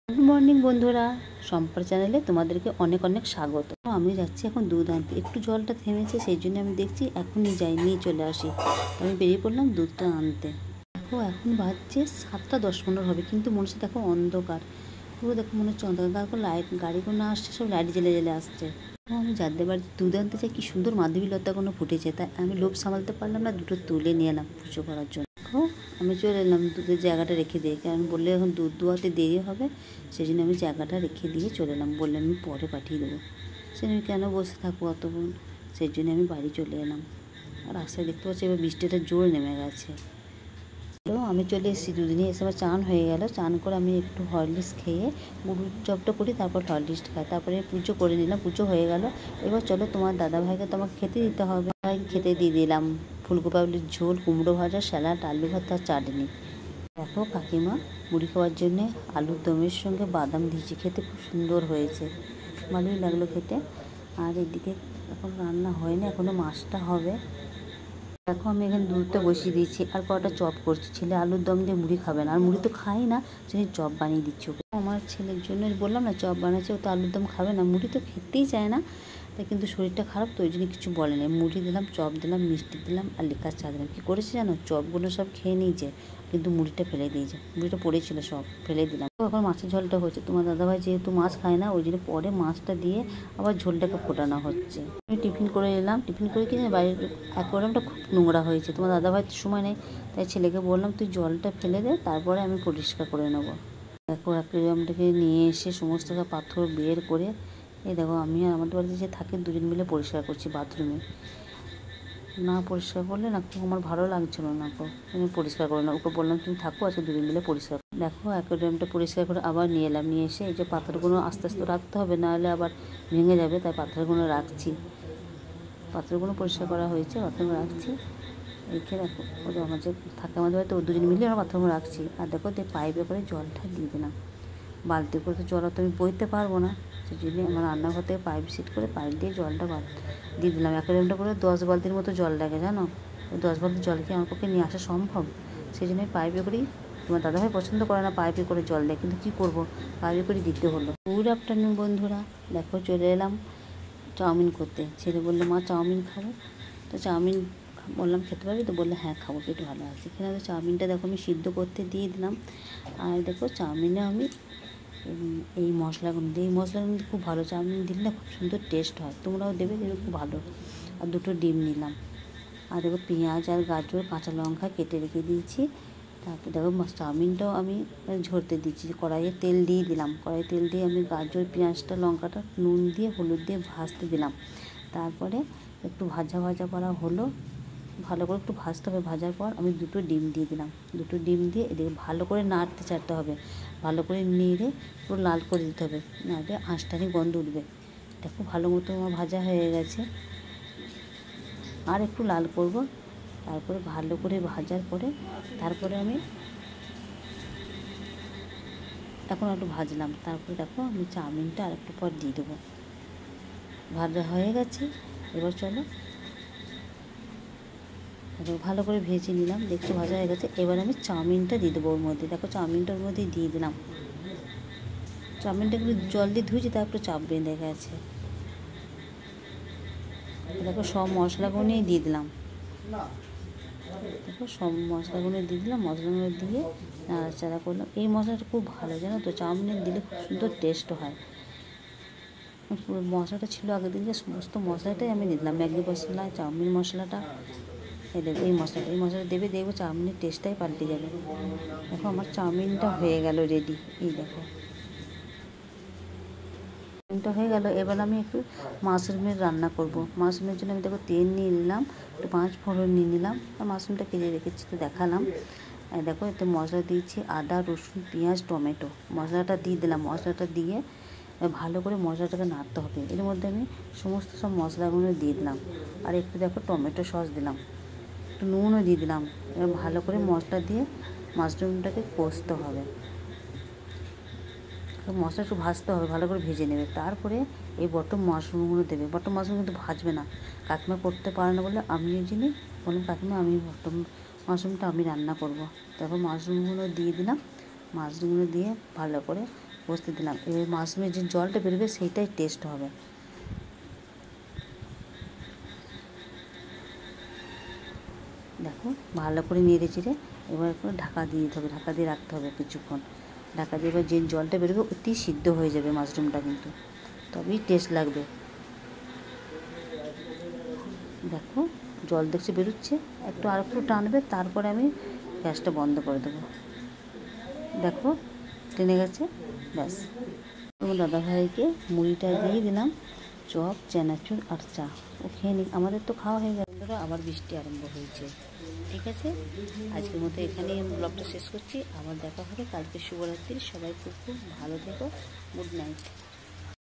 Good morning বন্ধুরা, সম্পার চ্যানেলে তোমাদেরকে অনেক অনেক স্বাগত। আমি যাচ্ছি এখন দুধ আনতে। একটু জলটা থেমেছে, সেই জন্য আমি দেখছি এখনই যাই, নিয়ে চলে আসি। আমি বেরিয়ে পড়লাম দুধটা আনতে। দেখো এখন বাজছে 7:10 হবে, কিন্তু মনে হচ্ছে দেখো অন্ধকার পুরো। দেখো মনে হচ্ছে অন্ধকার, তারপর লাইট গাড়িগুলো না আসছে, সব লাইট জ্বেলে জ্বেলে আসছে। আমি যাদের বাড়িতে দুধ আনতে চাই, কি সুন্দর মাধবী লতাগুলো ফুটেছে, তাই আমি লোভ সামালতে পারলাম না, দুটো তুলে নিয়ে এলাম পুজো করার জন্য। দেখো আমি চলে এলাম দুধের জায়গাটা রেখে দিয়ে, কারণ বললে এখন দুধ দোয়াতে দেরি হবে, সেই জন্য আমি জায়গাটা রেখে দিয়ে চলে এলাম। বললে আমি পরে পাঠিয়ে দেবো, সেই আমি কেন বসে থাকবো অতক্ষণ, সেই জন্য আমি বাড়ি চলে এলাম। আর রাস্তায় দেখতে পাচ্ছি এবার বৃষ্টিটা জোর নেমে গেছে। তো আমি চলে এসেছি, দুদিনে এসে আমার চান হয়ে গেল। চান করে আমি একটু হরলিক্স খেয়ে গরুর জবটা করি, তারপর হরলিক্স খাই, তারপরে পুজো করে নিলাম। পুজো হয়ে গেল। এবার চলো তোমার দাদাভাইকে তো আমাকে খেতে দিতে হবে। ভাইকে খেতে দিয়ে দিলাম ফুলকপি আলুর ঝোল, কুমড়ো ভাজা, স্যালাড, আলু ভাত আর চাটনি। দেখো কাকিমা মুড়ি খাওয়ার জন্যে আলুর দমের সঙ্গে বাদাম দিয়েছে, খেতে খুব সুন্দর হয়েছে, ভালোই লাগলো খেতে। আর এদিকে এখন রান্না হয়নি, এখনও মাছটা হবে। দেখো আমি এখানে দুধটা বসিয়ে দিয়েছি, আর কটা চপ করছি। ছেলে আলুর দম দিয়ে মুড়ি খাবে না, আর মুড়ি তো খাই না, সেই চপ বানিয়ে দিচ্ছি ওকে। আমার ছেলের জন্য বললাম না চপ বানাচ্ছি, ও তো আলুর দম খাবে না, মুড়ি তো খেতেই চায় না। তাই কিন্তু শরীরটা খারাপ তো, ওই জন্য কিছু বলে না। মুড়ি দিলাম, চপ দিলাম, মিষ্টি দিলাম আর লিকার চা দিলাম। কী করেছে জানো, চপগুলো সব খেয়ে নিয়েছে, কিন্তু মুড়িটা ফেলে দিয়েছে। মুড়িটা পড়েছিল, সব ফেলে দিলাম। এখন মাছের ঝোলটা হচ্ছে, তোমার দাদাভাই যেহেতু মাছ খায় না, ওই জন্য পরে মাছটা দিয়ে আবার ঝোলটাকে ফোটানো হচ্ছে। আমি টিফিন করে এলাম, টিফিন করে কিনে বাইরের অ্যাকোয়ারিয়ামটা খুব নোংরা হয়েছে। তোমার দাদাভাই তো সময় নেই, তাই ছেলেকে বললাম তুই জলটা ফেলে দে, তারপরে আমি পরিষ্কার করে নেবো। দেখো অ্যাকোয়ারিয়ামটাকে নিয়ে এসে সমস্ত পাথর বের করে, এই দেখো আমি আর আমাদের বাড়িতে যে থাকে দুজন মিলে পরিষ্কার করছি বাথরুমে। না পরিষ্কার করলে না খুব আমার ভালো লাগছিলো না, আমি পরিষ্কার করে না। ওকে বললাম তুমি থাকো, আজকে দুজন মিলে পরিষ্কার। দেখো অ্যাকোয়ারিয়ামটা পরিষ্কার করে আবার নিয়ে এলাম, নিয়ে এসে এই যে পাথরগুলো আস্তে আস্তে রাখতে হবে, নাহলে আবার ভেঙে যাবে, তাই পাথরগুলো রাখছি। পাথরগুলো পরিষ্কার করা হয়েছে, পাথরগুলো রাখছি। রেখে দেখো ওদের আমার যে থাকে আমাদের বাড়িতে, ও দুজন মিলে আমরা পাথরগুলো রাখছি। আর দেখো পাইপে করে জলটা দিয়ে দিলাম। বালতি করে তো জল তো আমি বইতে পারবো না, সেই জন্য আমার রান্নাঘর থেকে পাইপ সেট করে পাইপ দিয়ে জলটা দিয়ে দিলাম। অ্যাকোয়ারিয়ামটা করে 10 বালতির মতো জল লাগে, জানো। ওই 10 বালতি জল কি আমার পক্ষে নিয়ে আসা সম্ভব? সেই জন্য আমি পাইপে করেই, তোমার দাদাভাই পছন্দ করে না পাইপে করে জল দেয়, কিন্তু কী করবো, পাইপে করে দিতে হলো। গুড আফটারনুন বন্ধুরা, দেখো চলে এলাম চাউমিন করতে। ছেলে বললো মা চাউমিন খাবো, তো চাউমিন বললাম খেতে পারবি তো, বললে হ্যাঁ খাবো, পেট ভালো আছে। এখানে তো চাউমিনটা দেখো আমি সিদ্ধ করতে দিয়ে দিলাম। আর দেখো চাউমিনে আমি এই মশলাগুলো দিই, এই মশলাগুলো খুব ভালো, চাউমিন দিলে খুব সুন্দর টেস্ট হয়, তোমরাও দেবে, কিন্তু খুব ভালো। আর দুটো ডিম নিলাম। আর দেখো পেঁয়াজ আর গাজর কাঁচা লঙ্কা কেটে রেখে দিয়েছি। তারপর দেখো চাউমিনটাও আমি ঝরতে দিচ্ছি, কড়াইয়ে তেল দিয়ে দিলাম। কড়াইয়ে তেল দিয়ে আমি গাজর পেঁয়াজটা লঙ্কাটা নুন দিয়ে হলুদ দিয়ে ভাজতে দিলাম। তারপরে একটু ভাজা ভাজা করা হলো, ভালো করে একটু ভাজতে হবে। ভাজার পর আমি দুটো ডিম দিয়ে দিলাম। দুটো ডিম দিয়ে এদিকে ভালো করে নাড়তে চাড়তে হবে, ভালো করে নেড়ে পুরো লাল করে দিতে হবে, নাড়লে আঁশটানি গন্ধ উঠবে। দেখো ভালো মতো আমার ভাজা হয়ে গেছে, আর একটু লাল করব। তারপরে ভালো করে ভাজার পরে তারপরে আমি এখন একটু ভাজলাম। তারপরে দেখো আমি চাউমিনটা আর একটু পর দিয়ে দেবো। ভাজা হয়ে গেছে, এবার চলো ভালো করে ভেজে নিলাম, দেখছো ভাজা হয়ে গেছে। এবার আমি চাউমিনটা দিয়ে দেবো ওর মধ্যে। দেখো চাউমিনটার মধ্যে দিয়ে দিলাম। চাউমিনটা একটু জল দিয়ে ধুয়েছি, তারপরে চাপ বেঁধে গেছে। দেখো সব মশলাগুলো দিয়ে দিলাম। দেখো সব মশলাগুলো দিয়ে দিলাম, মশলাগুলো দিয়ে নাড়াচাড়া করলাম। এই মশলাটা খুব ভালো, জানো তো, চাউমিনে দিলে খুব সুন্দর টেস্ট হয়। মশলাটা ছিল আগের দিনকে, সমস্ত মশলাটাই আমি দিলাম, ম্যাগি মশলা, চাউমিন মশলাটা, এই দেখো এই মশলাটা দেবে, দেখবো চাউমিনের টেস্টটাই পাল্টে যাবে। দেখো আমার চাউমিনটা হয়ে গেল রেডি, এই দেখো চাউমিনটা হয়ে গেল। এবার আমি একটু মাশরুমের রান্না করব। মাশরুমের জন্য আমি দেখো তেল নিয়ে নিলাম, একটু 5 ফোড়ন নিয়ে নিলাম, আর মাশরুমটা কেটে রেখেছি তো দেখালাম। দেখো এতে মশলা দিয়েছি আদা রসুন পেঁয়াজ টমেটো, মশলাটা দিয়ে দিলাম। মশলাটা দিয়ে ভালো করে মশলাটাকে নাড়তে হবে। এর মধ্যে আমি সমস্ত সব মশলাগুলো দিয়ে দিলাম, আর একটু দেখো টমেটো সস দিলাম, একটু নুনও দিয়ে দিলাম। এবার ভালো করে মশলা দিয়ে মাশরুমটাকে কষতে হবে, মশলা একটু ভাজতে হবে, ভালো করে ভেজে নেবে। তারপরে এই বটম মাশরুমগুলো দেবে। বটম মাশরুম কিন্তু ভাজবে না, কাকিমা করতে পারে না বলে আমি ওই জন্যই বললাম কাকিমা আমি বটম মাশরুমটা আমি রান্না করব। তারপর মাশরুমগুলো দিয়ে দিলাম, মাশরুমগুলো দিয়ে ভালো করে বসতে দিলাম। এবার মাশরুমের যে জলটা বেরোবে সেইটাই টেস্ট হবে। দেখো ভালো করে নেড়ে চেড়ে এবার করে ঢাকা দিয়ে দিতে হবে, ঢাকা দিয়ে রাখতে হবে কিছুক্ষণ। ঢাকা দিয়ে এবার যে জলটা বেরোবে অতি সিদ্ধ হয়ে যাবে মাশরুমটা, কিন্তু তবেই টেস্ট লাগবে। দেখো জল দেখছি বেরোচ্ছে, আর একটু টানবে, তারপরে আমি গ্যাসটা বন্ধ করে দেবো। দেখো টেনে গেছে, ব্যাস। তোমার দাদাভাইকে মুড়িটা দিয়ে দিলাম, চপ, চানাচুর আর চা। ও খেয়ে নি, আমাদের তো খাওয়া হয়ে গেল। আবার বৃষ্টি আরম্ভ হয়েছে। ঠিক আছে, আজকের মতো এখানেই আমি ব্লগটা শেষ করছি। আবার দেখা হবে কালকে। শুভরাত্রি, সবাই খুব খুব ভালো থেকো। Good night.